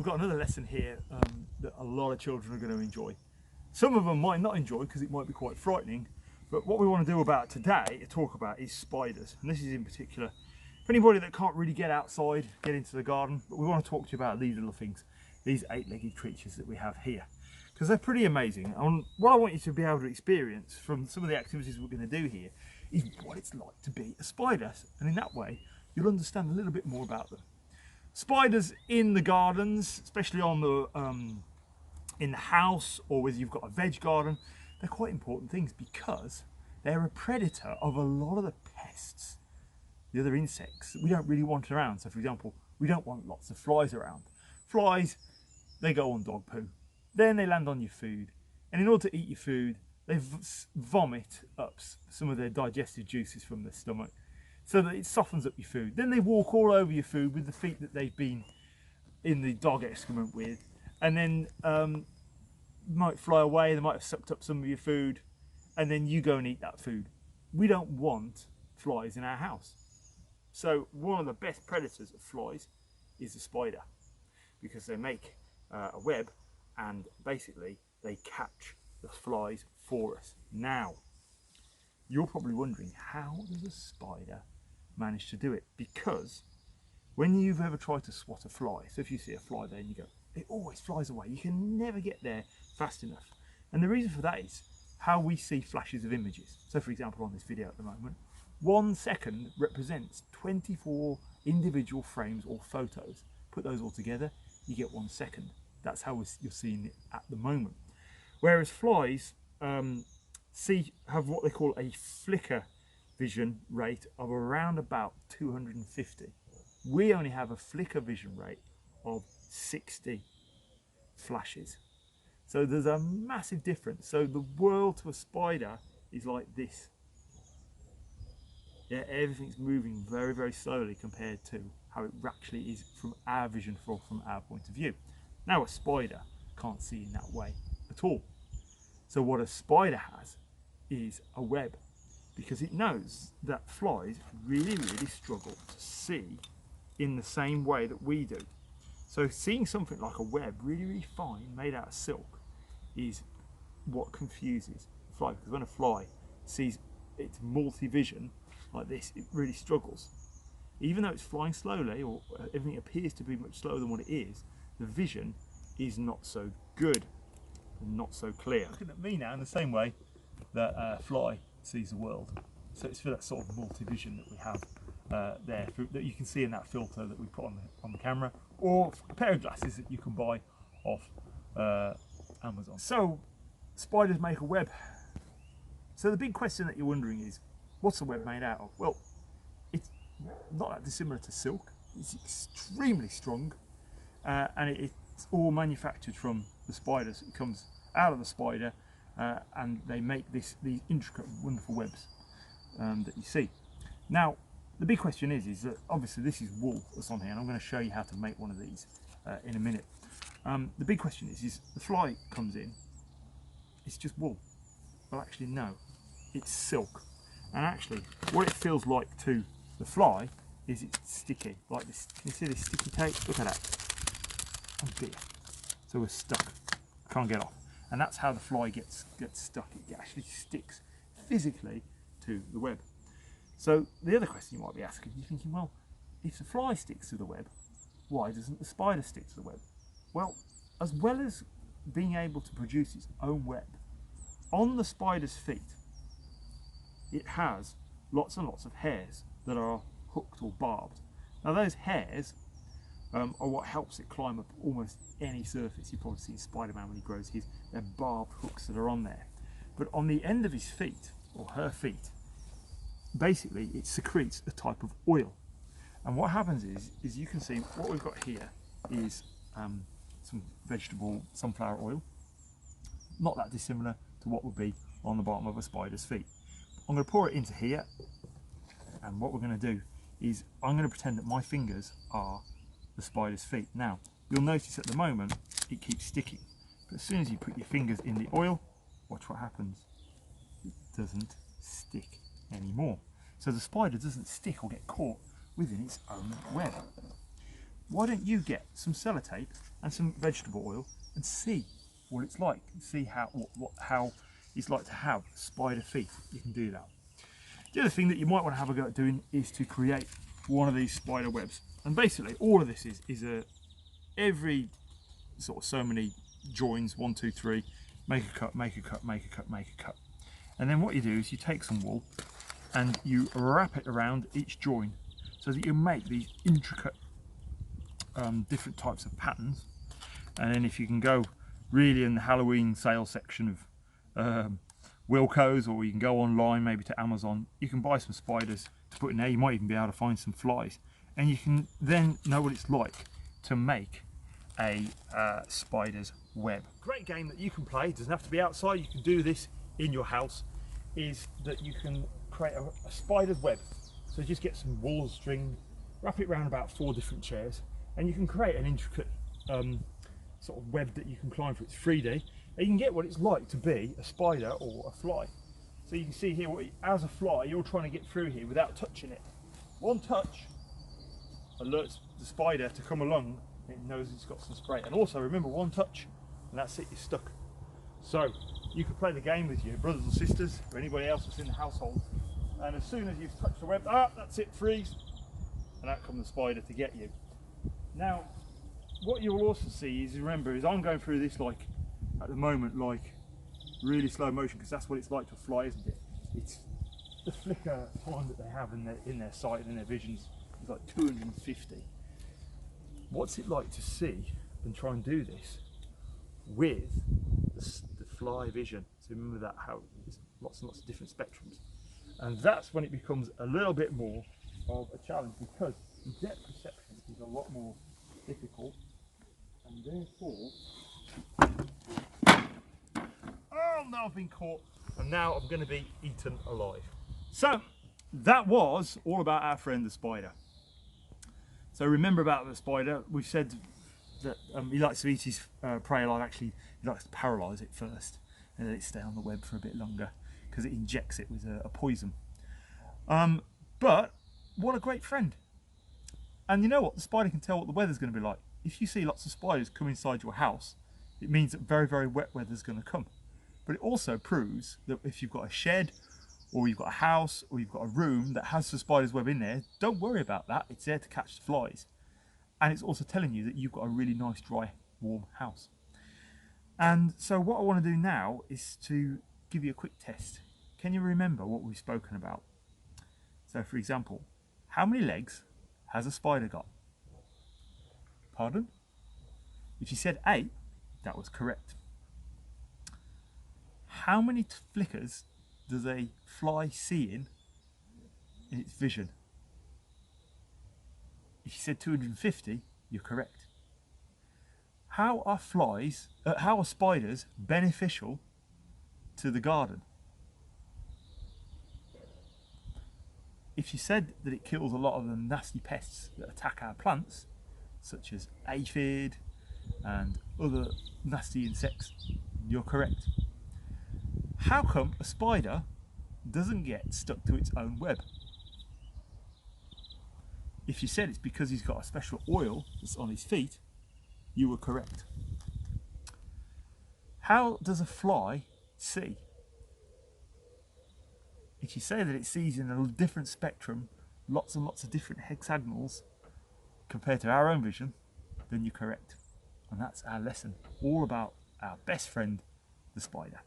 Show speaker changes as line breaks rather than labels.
we've got another lesson here that a lot of children are going to enjoy. Some of them might not enjoy because it might be quite frightening, but what we want to do about today, to talk about, is spiders. And this is in particular for anybody that can't really get outside, get into the garden, but we want to talk to you about these little things, these eight-legged creatures that we have here, because they're pretty amazing. And what I want you to be able to experience from some of the activities we're going to do here is what it's like to be a spider, and in that way you'll understand a little bit more about them. Spiders in the gardens, especially on the in the house, or whether you've got a veg garden, they're quite important things because they're a predator of a lot of the pests, the other insects that we don't really want around. So for example, we don't want lots of flies around. Flies, they go on dog poo, then they land on your food, and in order to eat your food, they vomit up some of their digestive juices from their stomach so that it softens up your food. Then they walk all over your food with the feet that they've been in the dog excrement with, and then might fly away, they might have sucked up some of your food, and then you go and eat that food. We don't want flies in our house. So one of the best predators of flies is the spider, because they make a web and basically they catch the flies for us. Now, you're probably wondering, how does a spider manage to do it? Because when you've ever tried to swat a fly, so if you see a fly there and you go, it always flies away, you can never get there fast enough. And the reason for that is how we see flashes of images. So for example, on this video at the moment, 1 second represents 24 individual frames or photos. Put those all together, you get 1 second. That's how you're seeing it at the moment. Whereas flies have what they call a flicker vision rate of around about 250. We only have a flicker vision rate of 60 flashes. So there's a massive difference. So the world to a spider is like this. Yeah, everything's moving very, very slowly compared to how it actually is from our vision, from our point of view. Now a spider can't see in that way at all. So what a spider has is a web, because it knows that flies really, really struggle to see in the same way that we do. So seeing something like a web, really, really fine, made out of silk, is what confuses a fly. Because when a fly sees its multi-vision like this, it really struggles. Even though it's flying slowly, or everything appears to be much slower than what it is, the vision is not so good and not so clear. Looking at me now in the same way that a fly sees the world. So it's for that sort of multi-vision that we have there, that you can see in that filter that we put on the camera, or a pair of glasses that you can buy off Amazon. So spiders make a web. So the big question that you're wondering is, what's a web made out of? Well, it's not that dissimilar to silk. It's extremely strong, and it's all manufactured from the spiders. It comes out of the spider, and they make these intricate, wonderful webs that you see. Now, the big question is that obviously this is wool that's on here, and I'm going to show you how to make one of these in a minute. The big question is the fly comes in, it's just wool. Well, actually no, it's silk. And actually what it feels like to the fly is it's sticky, like this. Can you see this sticky tape? Look at that. Oh dear. So we're stuck, can't get off. And that's how the fly gets stuck. It actually sticks physically to the web. So the other question you might be asking, you're thinking, well, if the fly sticks to the web, why doesn't the spider stick to the web? Well, as well as being able to produce its own web, on the spider's feet, it has lots and lots of hairs that are hooked or barbed. Now those hairs are what helps it climb up almost any surface. You've probably seen Spider-Man when he grows his, they're barbed hooks that are on there. But on the end of his feet, or her feet, basically it secretes a type of oil. And what happens is you can see what we've got here is some vegetable sunflower oil, not that dissimilar to what would be on the bottom of a spider's feet. I'm going to pour it into here, and what we're going to do is I'm going to pretend that my fingers are the spider's feet. Now you'll notice at the moment it keeps sticking, but as soon as you put your fingers in the oil, watch what happens. It doesn't stick anymore. So the spider doesn't stick or get caught within its own web. why don't you get some sellotape and some vegetable oil and see what it's like, see how it's like to have spider feet. You can do that. The other thing that you might want to have a go at doing is to create one of these spider webs. And basically all of this is every sort of so many joins, 1, 2, 3, make a cut, make a cut, make a cut, make a cut. And then what you do is you take some wool and you wrap it around each join so that you make these intricate different types of patterns. And then if you can go really in the Halloween sale section of Wilko's, or you can go online maybe to Amazon, you can buy some spiders to put in there. You might even be able to find some flies, and you can then know what it's like to make a spider's web. Great game that you can play, it doesn't have to be outside, you can do this in your house, is that you can create a spider's web. So just get some wool string, wrap it around about 4 different chairs, and you can create an intricate sort of web that you can climb through. It's 3D, and you can get what it's like to be a spider or a fly. So you can see here, as a fly, you're trying to get through here without touching it. One touch alerts the spider to come along. It knows it's got some spray. And also remember, one touch and that's it, you're stuck. So you could play the game with your brothers and sisters or anybody else that's in the household, and as soon as you've touched the web, that's it, freeze, and out comes the spider to get you. Now what you'll also see is, remember, is I'm going through this like at the moment like really slow motion, because that's what it's like to fly, isn't it? It's the flicker time that they have in their sight and in their visions is like 250. What's it like to see and try and do this with the fly vision? So remember that, how there's lots and lots of different spectrums, and that's when it becomes a little bit more of a challenge, because depth perception is a lot more difficult, and therefore, oh no, I've been caught, and now I'm going to be eaten alive. So that was all about our friend the spider. So remember about the spider, we've said that he likes to eat his prey alive. Actually, he likes to paralyse it first and let it stay on the web for a bit longer, because it injects it with a poison. But what a great friend. And you know what, the spider can tell what the weather's going to be like. If you see lots of spiders come inside your house, it means that very, very wet weather's going to come. But it also proves that if you've got a shed, or you've got a house, or you've got a room that has the spider's web in there, don't worry about that, it's there to catch the flies. And it's also telling you that you've got a really nice, dry, warm house. And so what I want to do now is to give you a quick test. Can you remember what we've spoken about? So for example, how many legs has a spider got? Pardon? If you said 8, that was correct. How many flickers does a fly see in its vision? If you said 250, you're correct. How are spiders beneficial to the garden? If you said that it kills a lot of the nasty pests that attack our plants, such as aphid and other nasty insects, you're correct. How come a spider doesn't get stuck to its own web? If you said it's because he's got a special oil that's on his feet, you were correct. How does a fly see? If you say that it sees in a different spectrum, lots and lots of different hexagonals compared to our own vision, then you're correct. And that's our lesson, all about our best friend, the spider.